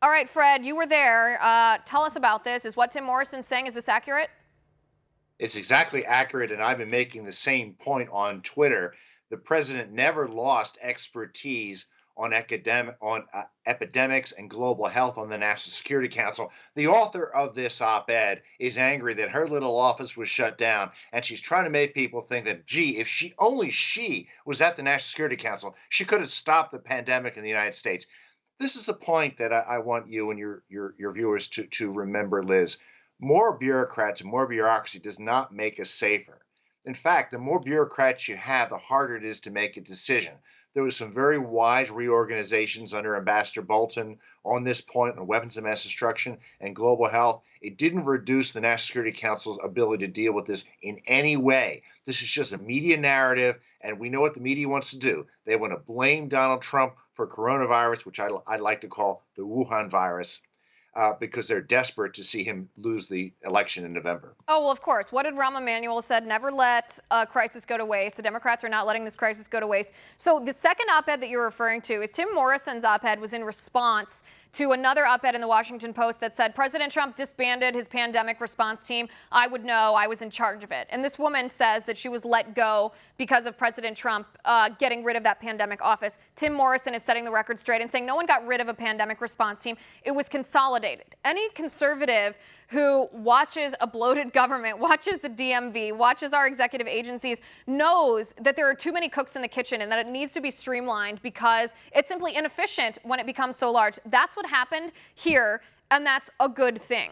All right, Fred, you were there. Tell us about this. Is what Tim Morrison's saying, is this accurate? It's exactly accurate, and I've been making the same point on Twitter. The president never lost expertise on epidemics and global health on the National Security Council. The author of this op-ed is angry that her little office was shut down, and she's trying to make people think that, gee, if she was at the National Security Council, she could have stopped the pandemic in the United States. This is a point that I want you and your viewers to remember, Liz. More bureaucrats and more bureaucracy does not make us safer. In fact, the more bureaucrats you have, the harder it is to make a decision. There was some very wise reorganizations under Ambassador Bolton on this point on weapons of mass destruction and global health. It didn't reduce the National Security Council's ability to deal with this in any way. This is just a media narrative, and we know what the media wants to do. They want to blame Donald Trump for coronavirus, which I'd like to call the Wuhan virus, because they're desperate to see him lose the election in November. Oh, well, of course. What did Rahm Emanuel said? Never let a crisis go to waste. The Democrats are not letting this crisis go to waste. So the second op-ed that you're referring to is Tim Morrison's op-ed was in response to another op-ed in the Washington Post that said President Trump disbanded his pandemic response team. I would know. I was in charge of it. And this woman says that she was let go because of President Trump getting rid of that pandemic office. Tim Morrison is setting the record straight and saying no one got rid of a pandemic response team. It was consolidated. Any conservative who watches a bloated government, watches the DMV, watches our executive agencies, knows that there are too many cooks in the kitchen and that it needs to be streamlined because it's simply inefficient when it becomes so large. That's what happened here, and that's a good thing.